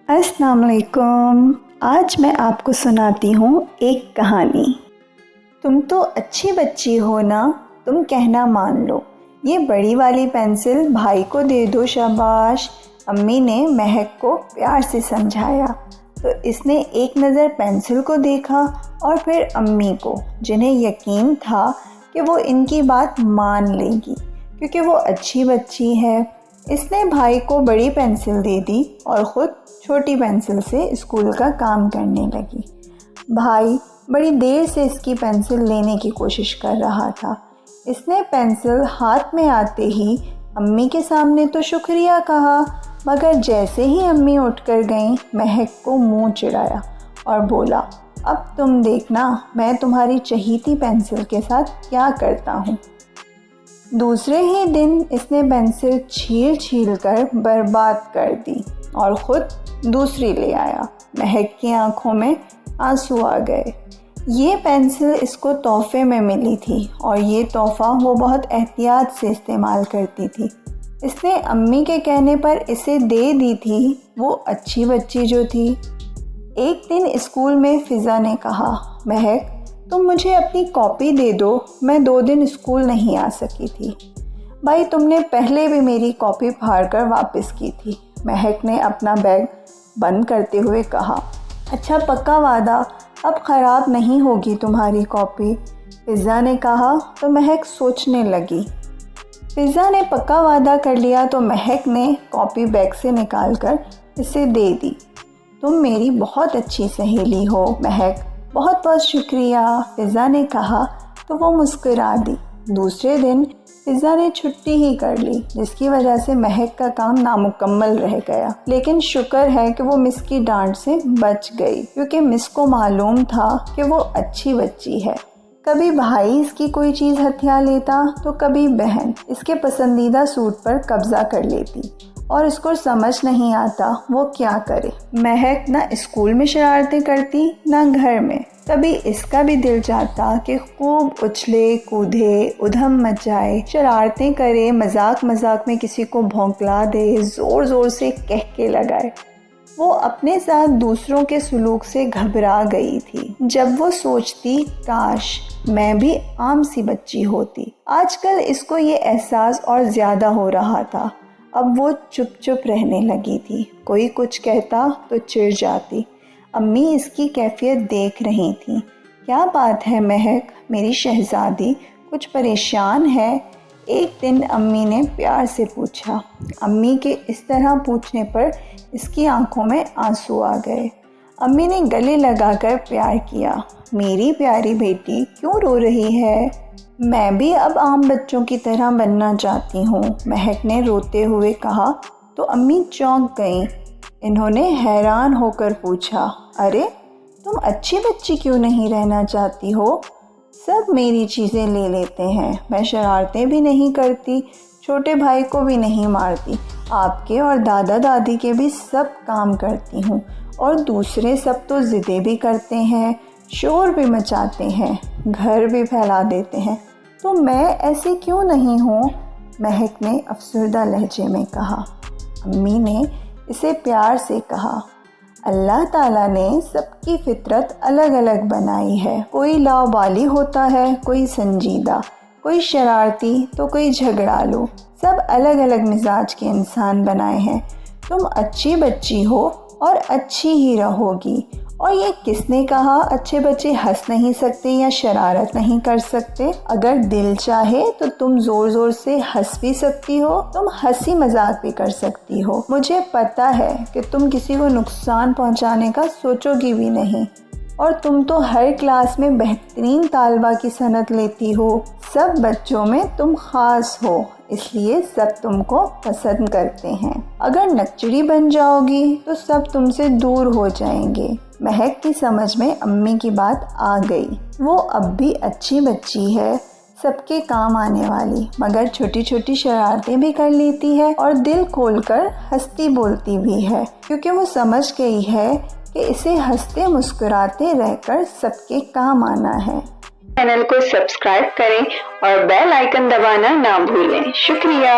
अस्सलाम वालेकुम। आज मैं आपको सुनाती हूँ एक कहानी। तुम तो अच्छी बच्ची हो ना, तुम कहना मान लो। ये बड़ी वाली पेंसिल भाई को दे दो शाबाश। अम्मी ने महक को प्यार से समझाया तो इसने एक नज़र पेंसिल को देखा और फिर अम्मी को, जिन्हें यकीन था कि वो इनकी बात मान लेगी क्योंकि वो अच्छी बच्ची है। इसने भाई को बड़ी पेंसिल दे दी और ख़ुद छोटी पेंसिल से स्कूल का काम करने लगी। भाई बड़ी देर से इसकी पेंसिल लेने की कोशिश कर रहा था। इसने पेंसिल हाथ में आते ही अम्मी के सामने तो शुक्रिया कहा, मगर जैसे ही अम्मी उठकर गईं, महक को मुंह चिढ़ाया और बोला, अब तुम देखना मैं तुम्हारी चहीती पेंसिल के साथ क्या करता हूँ। दूसरे ही दिन इसने पेंसिल छील कर बर्बाद कर दी और ख़ुद दूसरी ले आया। महक की आंखों में आंसू आ गए। ये पेंसिल इसको तोहफे में मिली थी और ये तोहफ़ा वो बहुत एहतियात से इस्तेमाल करती थी। इसने अम्मी के कहने पर इसे दे दी थी, वो अच्छी बच्ची जो थी। एक दिन स्कूल में फ़िज़ा ने कहा, महक तुम मुझे अपनी कॉपी दे दो, मैं 2 दिन स्कूल नहीं आ सकी थी। भाई तुमने पहले भी मेरी कॉपी फाड़ कर वापस की थी। महक ने अपना बैग बंद करते हुए कहा, अच्छा पक्का वादा, अब ख़राब नहीं होगी तुम्हारी कॉपी। फ़िज़ा ने कहा तो महक सोचने लगी। फ़िज़ा ने पक्का वादा कर लिया तो महक ने कॉपी बैग से निकाल कर इसे दे दी। तुम मेरी बहुत अच्छी सहेली हो महक, बहुत बहुत शुक्रिया, फ़िज़ा ने कहा तो वो मुस्कुरा दी। दूसरे दिन फ़िज़ा ने छुट्टी ही कर ली, जिसकी वजह से महक का काम नामुकम्मल रह गया। लेकिन शुक्र है कि वो मिस की डांट से बच गई, क्योंकि मिस को मालूम था कि वो अच्छी बच्ची है। कभी भाई इसकी कोई चीज़ हथिया लेता तो कभी बहन इसके पसंदीदा सूट पर कब्ज़ा कर लेती और इसको समझ नहीं आता वो क्या करे। महक ना स्कूल में शरारतें करती ना घर में। कभी इसका भी दिल चाहता कि खूब उछले कूदे, उधम मचाए, शरारतें करे, मजाक मजाक में किसी को भौंकला दे, ज़ोर ज़ोर से कह के लगाए। वो अपने साथ दूसरों के सलूक से घबरा गई थी। जब वो सोचती काश मैं भी आम सी बच्ची होती। आजकल इसको ये एहसास और ज़्यादा हो रहा था। अब वो चुप चुप रहने लगी थी। कोई कुछ कहता तो चिढ़ जाती। अम्मी इसकी कैफियत देख रही थी। क्या बात है महक, मेरी शहज़ादी, कुछ परेशान है? एक दिन अम्मी ने प्यार से पूछा। अम्मी के इस तरह पूछने पर इसकी आंखों में आंसू आ गए। अम्मी ने गले लगाकर प्यार किया। मेरी प्यारी बेटी क्यों रो रही है? मैं भी अब आम बच्चों की तरह बनना चाहती हूँ, महक ने रोते हुए कहा तो अम्मी चौंक गईं। इन्होंने हैरान होकर पूछा, अरे तुम अच्छी बच्ची क्यों नहीं रहना चाहती हो? सब मेरी चीज़ें ले लेते हैं, मैं शरारतें भी नहीं करती, छोटे भाई को भी नहीं मारती, आपके और दादा दादी के भी सब काम करती हूँ और दूसरे सब तो ज़िद्दें भी करते हैं, शोर भी मचाते हैं, घर भी फैला देते हैं, तो मैं ऐसी क्यों नहीं हूँ? महक ने अफसरदा लहजे में कहा। अम्मी ने इसे प्यार से कहा, अल्लाह ताला ने सबकी फितरत अलग अलग बनाई है। कोई लावाली होता है, कोई संजीदा, कोई शरारती तो कोई झगड़ालू, सब अलग अलग मिजाज के इंसान बनाए हैं। तुम अच्छी बच्ची हो और अच्छी ही रहोगी। और ये किसने कहा अच्छे बच्चे हंस नहीं सकते या शरारत नहीं कर सकते? अगर दिल चाहे तो तुम ज़ोर ज़ोर से हंस भी सकती हो, तुम हंसी मजाक भी कर सकती हो। मुझे पता है कि तुम किसी को नुकसान पहुंचाने का सोचोगी भी नहीं और तुम तो हर क्लास में बेहतरीन तालबा की सनत लेती हो। सब बच्चों में तुम ख़ास हो, इसलिए सब तुमको पसंद करते हैं। अगर नकचड़ी बन जाओगी तो सब तुमसे दूर हो जाएंगे। महक की समझ में अम्मी की बात आ गई। वो अब भी अच्छी बच्ची है, सबके काम आने वाली, मगर छोटी छोटी शरारतें भी कर लेती है और दिल खोलकर हंसती बोलती भी है, क्योंकि वो समझ गई है कि इसे हंसते मुस्कुराते रहकर सबके काम आना है। चैनल को सब्सक्राइब करें और बेल आइकन दबाना ना भूलें। शुक्रिया।